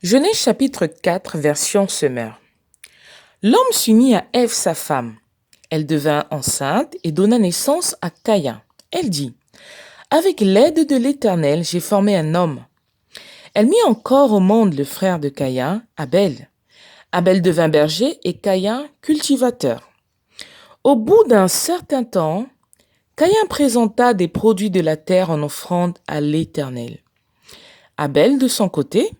Genèse chapitre 4, version Semeur. L'homme s'unit à Ève, sa femme. Elle devint enceinte et donna naissance à Caïn. Elle dit, « Avec l'aide de l'Éternel, j'ai formé un homme. » Elle mit encore au monde le frère de Caïn, Abel. Abel devint berger et Caïn cultivateur. Au bout d'un certain temps, Caïn présenta des produits de la terre en offrande à l'Éternel. Abel, de son côté,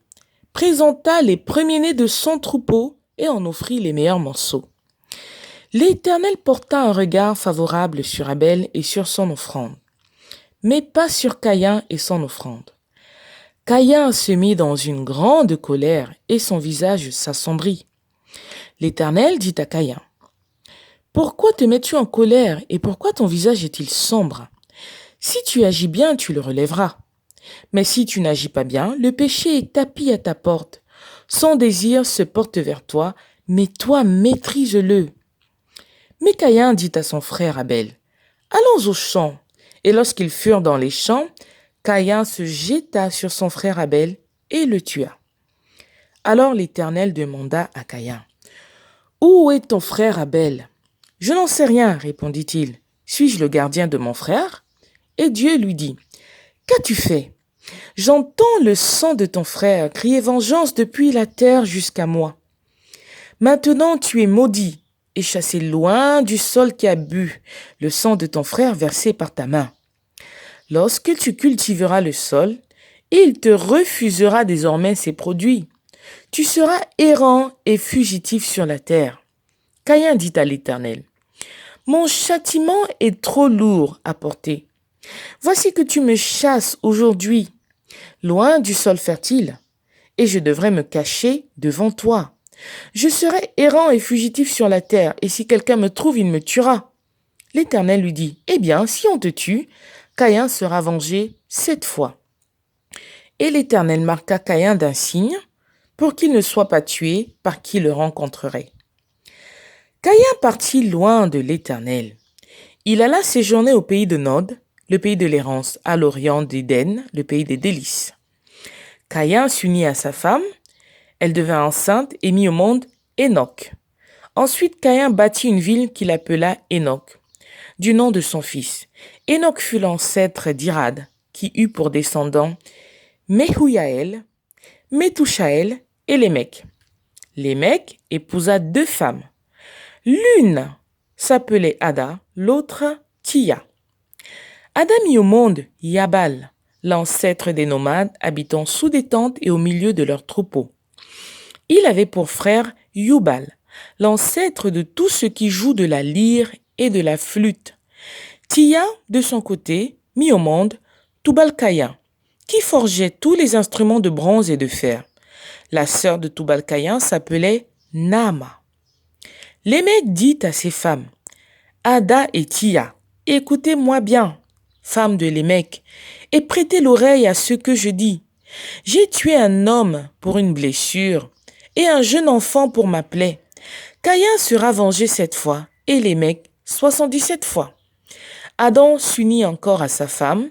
présenta les premiers-nés de son troupeau et en offrit les meilleurs morceaux. L'Éternel porta un regard favorable sur Abel et sur son offrande, mais pas sur Caïn et son offrande. Caïn se mit dans une grande colère et son visage s'assombrit. L'Éternel dit à Caïn, « Pourquoi te mets-tu en colère et pourquoi ton visage est-il sombre? Si tu agis bien, tu le relèveras. Mais si tu n'agis pas bien, le péché est tapis à ta porte. Son désir se porte vers toi, mais toi maîtrise-le. » Mais Caïn dit à son frère Abel, « Allons au champ. » Et lorsqu'ils furent dans les champs, Caïn se jeta sur son frère Abel et le tua. Alors l'Éternel demanda à Caïn, « Où est ton frère Abel? » « Je n'en sais rien, répondit-il. Suis-je le gardien de mon frère? Et Dieu lui dit, « Qu'as-tu fait? J'entends le sang de ton frère crier vengeance depuis la terre jusqu'à moi. Maintenant tu es maudit et chassé loin du sol qui a bu le sang de ton frère versé par ta main. Lorsque tu cultiveras le sol, il te refusera désormais ses produits. Tu seras errant et fugitif sur la terre. » Caïn dit à l'Éternel, « Mon châtiment est trop lourd à porter. Voici que tu me chasses aujourd'hui, loin du sol fertile, et je devrais me cacher devant toi. Je serai errant et fugitif sur la terre, et si quelqu'un me trouve, il me tuera. » L'Éternel lui dit, « Eh bien, si on te tue, Caïn sera vengé 7 fois. » Et l'Éternel marqua Caïn d'un signe, pour qu'il ne soit pas tué par qui le rencontrerait. Caïn partit loin de l'Éternel. Il alla séjourner au pays de Nod, le pays de l'errance, à l'orient d'Éden, le pays des délices. Caïn s'unit à sa femme, elle devint enceinte et mit au monde Enoch. Ensuite, Caïn bâtit une ville qu'il appela Enoch, du nom de son fils. Enoch fut l'ancêtre d'Irad, qui eut pour descendants Mehujaël, Methushaël et Lémec. Lémec épousa 2 femmes. L'une s'appelait Ada, l'autre Tia. Ada mit au monde Yabal, l'ancêtre des nomades habitant sous des tentes et au milieu de leurs troupeaux. Il avait pour frère Yubal, l'ancêtre de tous ceux qui jouent de la lyre et de la flûte. Tia, de son côté, mit au monde Tubal-Caïn, qui forgeait tous les instruments de bronze et de fer. La sœur de Tubal-Caïn s'appelait Naama. Lémec dit à ses femmes, « Ada et Tia, écoutez-moi bien, femmes de Lémec, et prêtez l'oreille à ce que je dis. J'ai tué un homme pour une blessure et un jeune enfant pour ma plaie. Caïn sera vengé 7 fois et Lémec 77 fois. » Adam s'unit encore à sa femme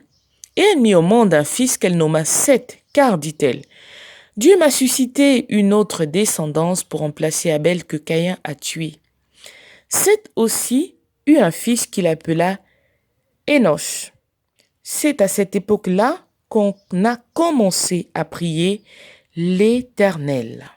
et elle mit au monde un fils qu'elle nomma Seth, car, dit-elle, « Dieu m'a suscité une autre descendance pour remplacer Abel que Caïn a tué. » Seth aussi eut un fils qu'il appela Enoch. C'est à cette époque-là qu'on a commencé à prier l'Éternel.